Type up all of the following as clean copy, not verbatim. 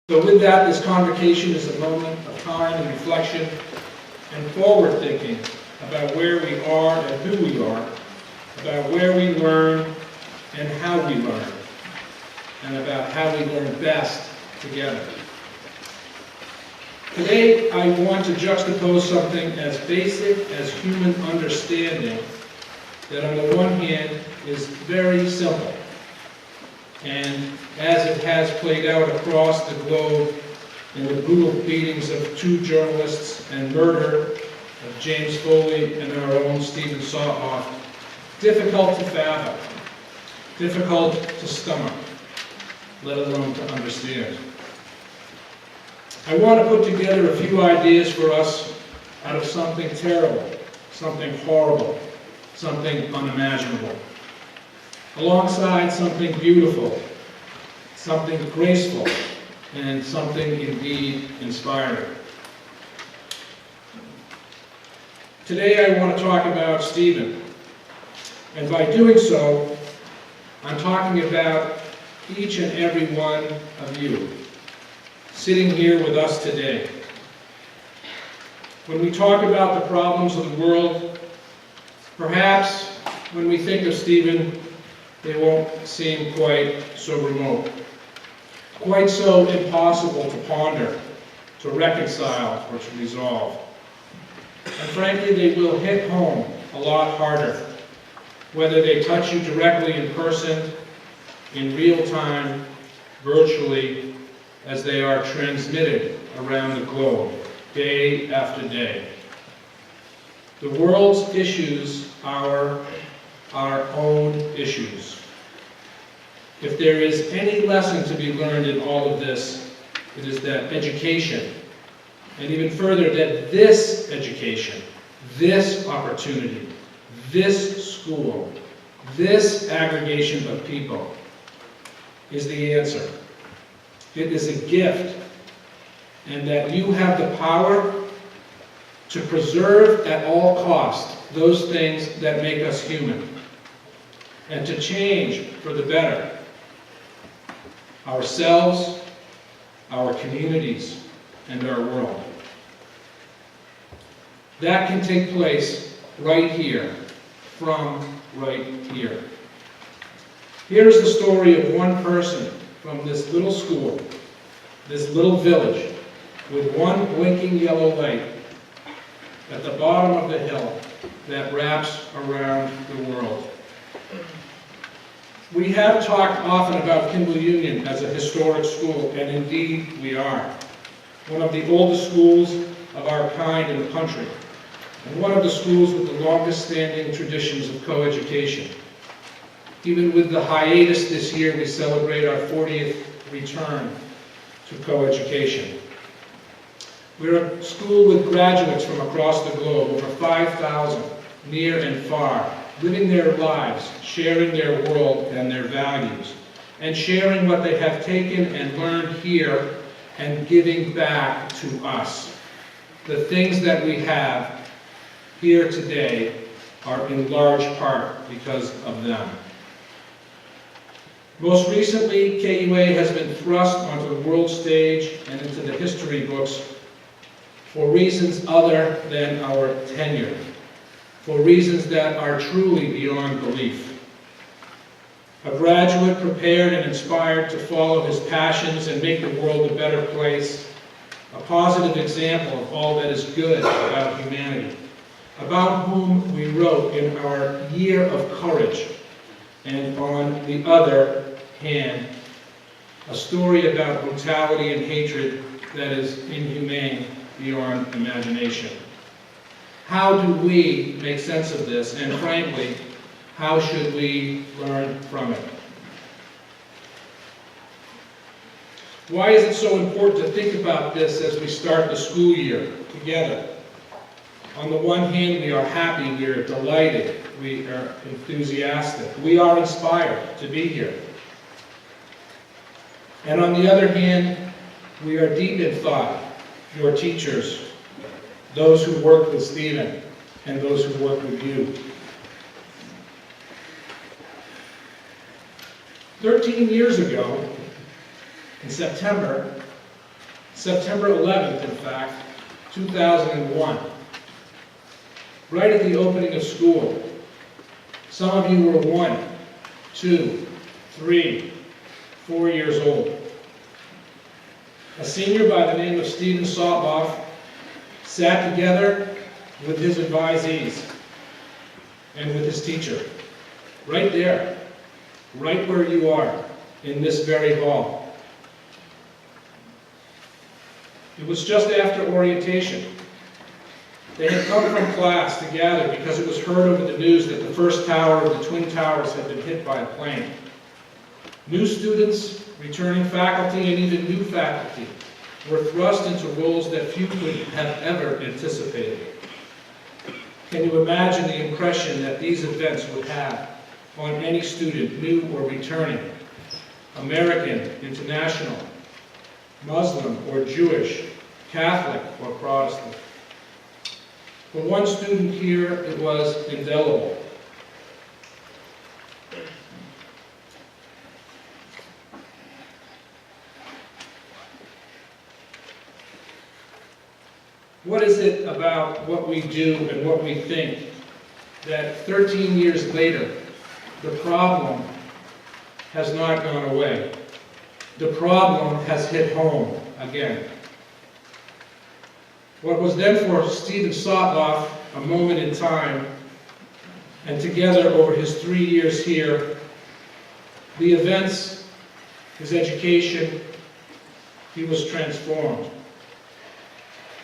So with that, this convocation is a moment of time and reflection and forward thinking about where we are and who we are, about where we learn and how we learn, and about how we learn best together. Today, I want to juxtapose something as basic as human understanding that on the one hand is very simple, and as it has played out across the globe in the brutal beatings of 2 journalists and murder of James Foley and our own Stephen Sahoff, difficult to fathom, difficult to stomach, let alone to understand. I want to put together a few ideas for us out of something terrible, something horrible, something unimaginable, alongside something beautiful, something graceful, and something indeed inspiring. Today I want to talk about Stephen, and by doing so, I'm talking about each and every one of you sitting here with us today. When we talk about the problems of the world, perhaps when we think of Stephen, they won't seem quite so remote, quite so impossible to ponder, to reconcile, or to resolve. And frankly, they will hit home a lot harder, whether they touch you directly in person, in real time, virtually, as they are transmitted around the globe, day after day. The world's issues are our own issues. If there is any lesson to be learned in all of this, it is that education, and even further, that this education, this opportunity, this school, this aggregation of people is the answer. It is a gift, and that you have the power to preserve at all cost those things that make us human, and to change for the better ourselves, our communities, and our world. That can take place right here, from right here. Here's the story of one person from this little school, this little village, with one blinking yellow light at the bottom of the hill that wraps around the world. We have talked often about Kimball Union as a historic school, and indeed we are. One of the oldest schools of our kind in the country, and one of the schools with the longest standing traditions of coeducation. Even with the hiatus this year, we celebrate our 40th return to coeducation. We're a school with graduates from across the globe, over 5,000, near and far, living their lives, sharing their world and their values, and sharing what they have taken and learned here and giving back to us. The things that we have here today are in large part because of them. Most recently, KUA has been thrust onto the world stage and into the history books for reasons other than our tenure, for reasons that are truly beyond belief. A graduate prepared and inspired to follow his passions and make the world a better place, a positive example of all that is good about humanity, about whom we wrote in our Year of Courage, and on the other hand, a story about brutality and hatred that is inhumane beyond imagination. How do we make sense of this? And frankly, how should we learn from it? Why is it so important to think about this as we start the school year together? On the one hand, we are happy, we are delighted, we are enthusiastic, we are inspired to be here. And on the other hand, we are deep in thought, your teachers, those who work with Stephen, and those who work with you. 13 years ago, in September, September 11th, in fact, 2001. Right at the opening of school. Some of you were 1, 2, 3, 4 years old. A senior by the name of Stephen Sotloff sat together with his advisees and with his teacher, right there, right where you are, in this very hall. It was just after orientation. They had come from class to gather because it was heard over the news that the first tower of the Twin Towers had been hit by a plane. New students, returning faculty, and even new faculty were thrust into roles that few could have ever anticipated. Can you imagine the impression that these events would have on any student, new or returning, American, international, Muslim or Jewish, Catholic or Protestant? For one student here, it was indelible. What is it about what we do and what we think that 13 years later, the problem has not gone away? The problem has hit home again. What was then for Stephen Sotloff a moment in time, and together over his 3 years here, the events, his education, he was transformed.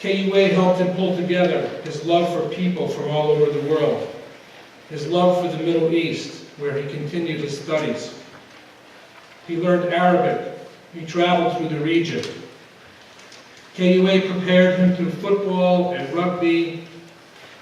KUA helped him pull together his love for people from all over the world, his love for the Middle East, where he continued his studies. He learned Arabic. He traveled through the region. KUA prepared him through football and rugby.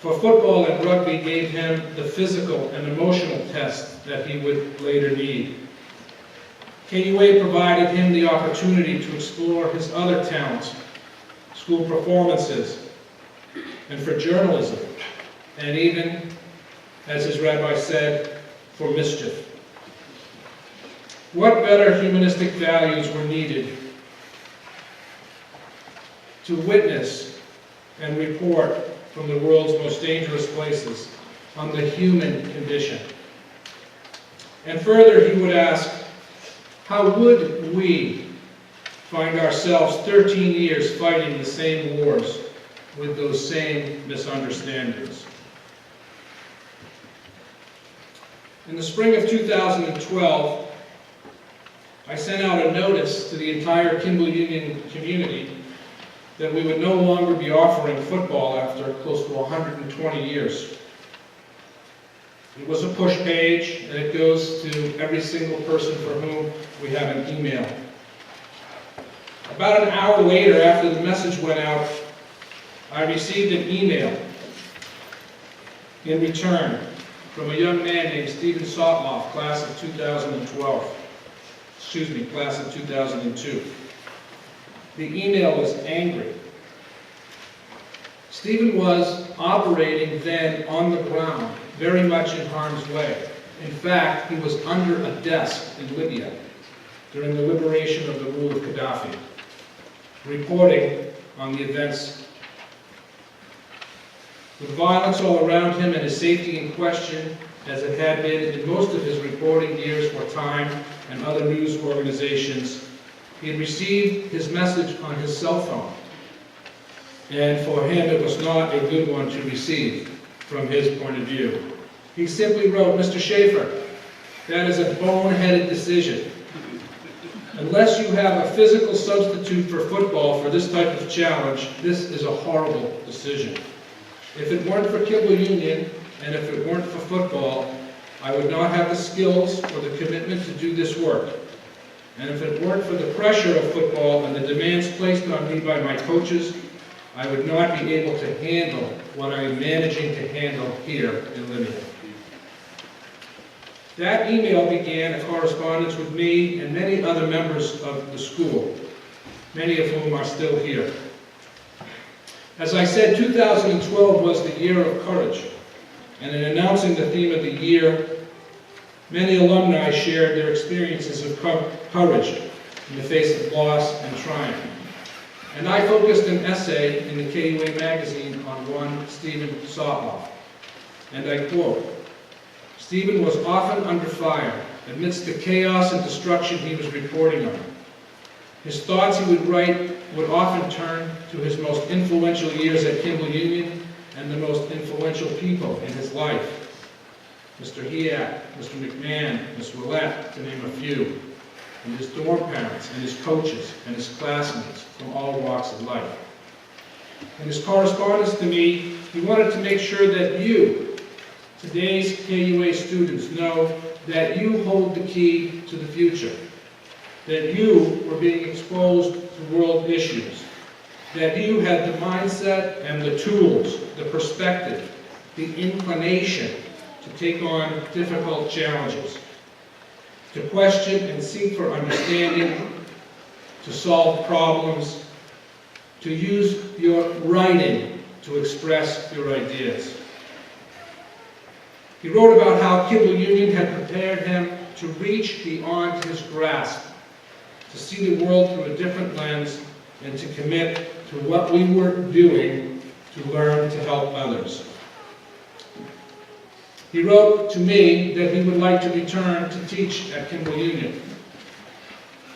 For football and rugby gave him the physical and emotional test that he would later need. KUA provided him the opportunity to explore his other talents, school performances, and for journalism, and even, as his rabbi said, for mischief. What better humanistic values were needed to witness and report from the world's most dangerous places on the human condition? And further, he would ask, how would we find ourselves 13 years fighting the same wars with those same misunderstandings? In the spring of 2012, I sent out a notice to the entire Kimball Union community that we would no longer be offering football after close to 120 years. It was a push page, and it goes to every single person for whom we have an email. About an hour later, after the message went out, I received an email in return from a young man named Stephen Sotloff, class of 2012. Class of 2002. The email was angry. Stephen was operating then on the ground, very much in harm's way. In fact, he was under a desk in Libya during the liberation of the rule of Gaddafi, reporting on the events. With violence all around him and his safety in question, as it had been in most of his reporting years for Time and other news organizations, he had received his message on his cell phone. And for him, it was not a good one to receive from his point of view. He simply wrote, "Mr. Schafer, that is a boneheaded decision. Unless you have a physical substitute for football for this type of challenge, this is a horrible decision. If it weren't for Kimball Union, and if it weren't for football, I would not have the skills or the commitment to do this work. And if it weren't for the pressure of football and the demands placed on me by my coaches, I would not be able to handle what I am managing to handle here in Libya." That email began a correspondence with me and many other members of the school, many of whom are still here. As I said, 2012 was the year of courage, and in announcing the theme of the year, many alumni shared their experiences of courage in the face of loss and triumph. and I focused an essay in the KUA magazine on one Stephen Sotloff. And I quote, "Stephen was often under fire amidst the chaos and destruction he was reporting on. His thoughts he would write would often turn to his most influential years at Kimball Union and the most influential people in his life. Mr. Hiack, Mr. McMahon, Ms. Willette, to name a few, and his dorm parents, and his coaches, and his classmates from all walks of life. In his correspondence to me, he wanted to make sure that you, today's KUA students, know that you hold the key to the future, that you were being exposed to world issues, that you had the mindset and the tools, the perspective, the inclination to take on difficult challenges, to question and seek for understanding, to solve problems, to use your writing to express your ideas." He wrote about how Kimball Union had prepared him to reach beyond his grasp, to see the world through a different lens, and to commit to what we were doing to learn to help others. He wrote to me that he would like to return to teach at Kimball Union.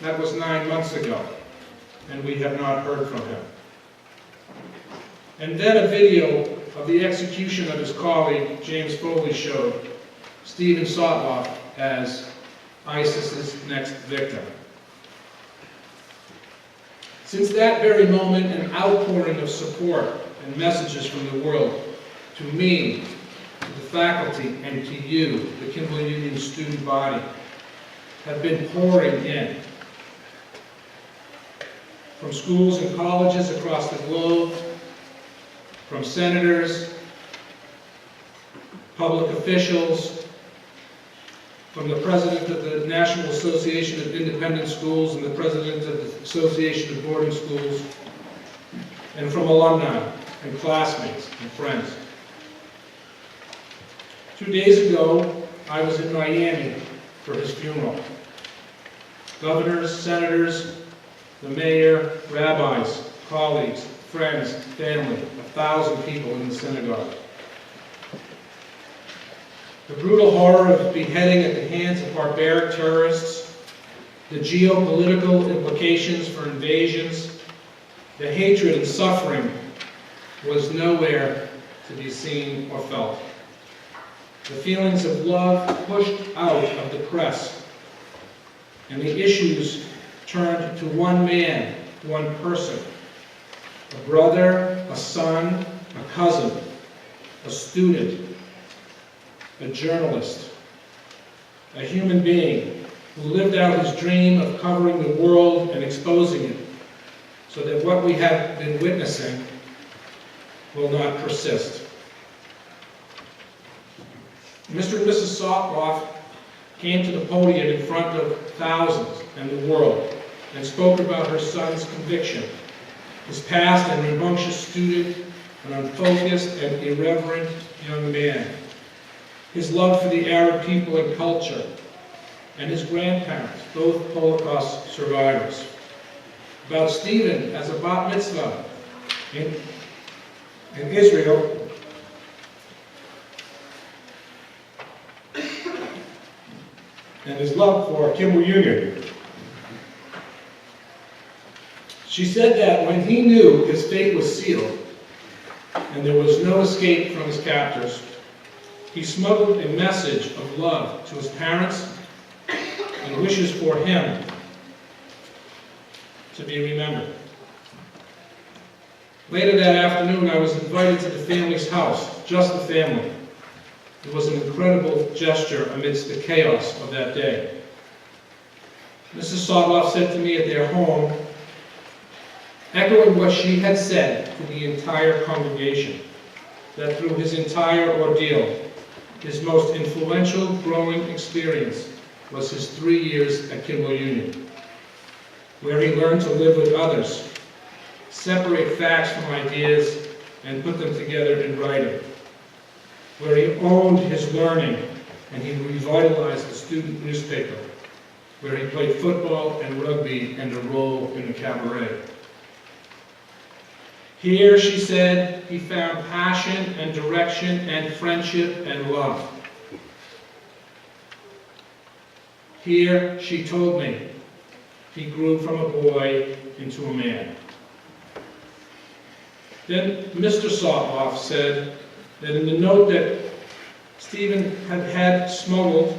That was 9 months ago, and we have not heard from him. And then a video of the execution of his colleague, James Foley, showed Stephen Sotloff as ISIS's next victim. Since that very moment, an outpouring of support and messages from the world to me, to the faculty, and to you, the Kimball Union student body, have been pouring in. From schools and colleges across the globe, from senators, public officials, from the president of the National Association of Independent Schools and the president of the Association of Boarding Schools, and from alumni and classmates and friends. 2 days ago, I was in Miami for his funeral. Governors, senators, the mayor, rabbis, colleagues, friends, family, 1,000 people in the synagogue. The brutal horror of beheading at the hands of barbaric terrorists, the geopolitical implications for invasions, the hatred and suffering was nowhere to be seen or felt. The feelings of love pushed out of the press, and the issues turned to one man, one person, a brother, a son, a cousin, a student, a journalist, a human being who lived out his dream of covering the world and exposing it so that what we have been witnessing will not persist. Mr. and Mrs. Sotloff came to the podium in front of thousands and the world and spoke about her son's conviction, his past and rambunctious student, an unfocused and irreverent young man, his love for the Arab people and culture, and his grandparents, both Holocaust survivors. About Stephen as a bat mitzvah in Israel, and his love for Kimball Union. She said that when he knew his fate was sealed and there was no escape from his captors, he smuggled a message of love to his parents and wishes for him to be remembered. Later that afternoon, I was invited to the family's house, just the family. It was an incredible gesture amidst the chaos of that day. Mrs. Sotloff said to me at their home, echoing what she had said to the entire congregation, that through his entire ordeal, his most influential growing experience was his 3 years at Kimball Union, where he learned to live with others, separate facts from ideas, and put them together in writing, where he owned his learning and he revitalized the student newspaper, where he played football and rugby and a role in the cabaret. Here, she said, he found passion and direction and friendship and love. Here, she told me, he grew from a boy into a man. Then Mr. Sotloff said that in the note that Stephen had smuggled,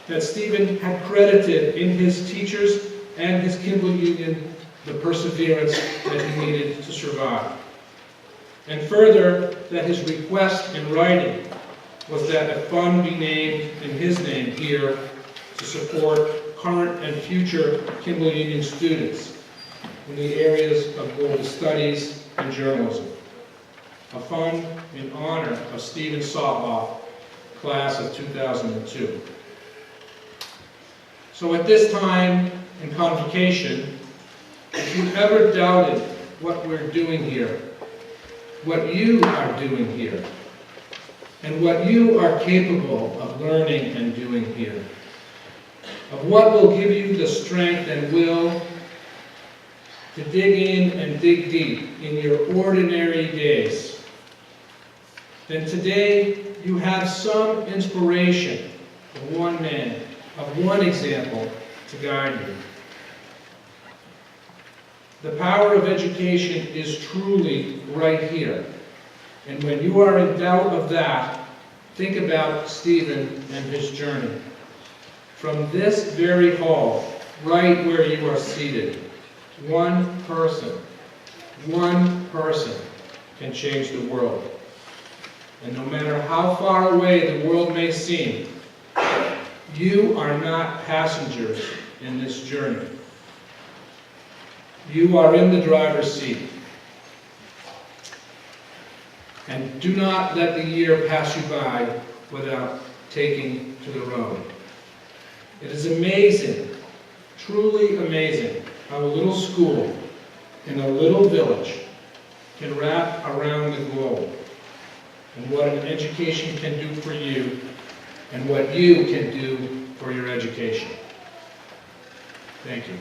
that Stephen had credited in his teachers and his Kimball Union the perseverance that he needed to survive. And further, that his request in writing was that a fund be named in his name here to support current and future Kimball Union students in the areas of global studies and journalism. A fund in honor of Stephen Sotloff, class of 2002. So at this time in Convocation, if you ever doubted what we're doing here, what you are doing here, and what you are capable of learning and doing here, of what will give you the strength and will to dig in and dig deep in your ordinary days, then today you have some inspiration of one man, of one example to guide you. The power of education is truly right here. And when you are in doubt of that, think about Stephen and his journey. From this very hall, right where you are seated, one person can change the world. And no matter how far away the world may seem, you are not passengers in this journey. You are in the driver's seat. And do not let the year pass you by without taking to the road. It is amazing, truly amazing, how a little school in a little village can wrap around the globe, and what an education can do for you, and what you can do for your education. Thank you.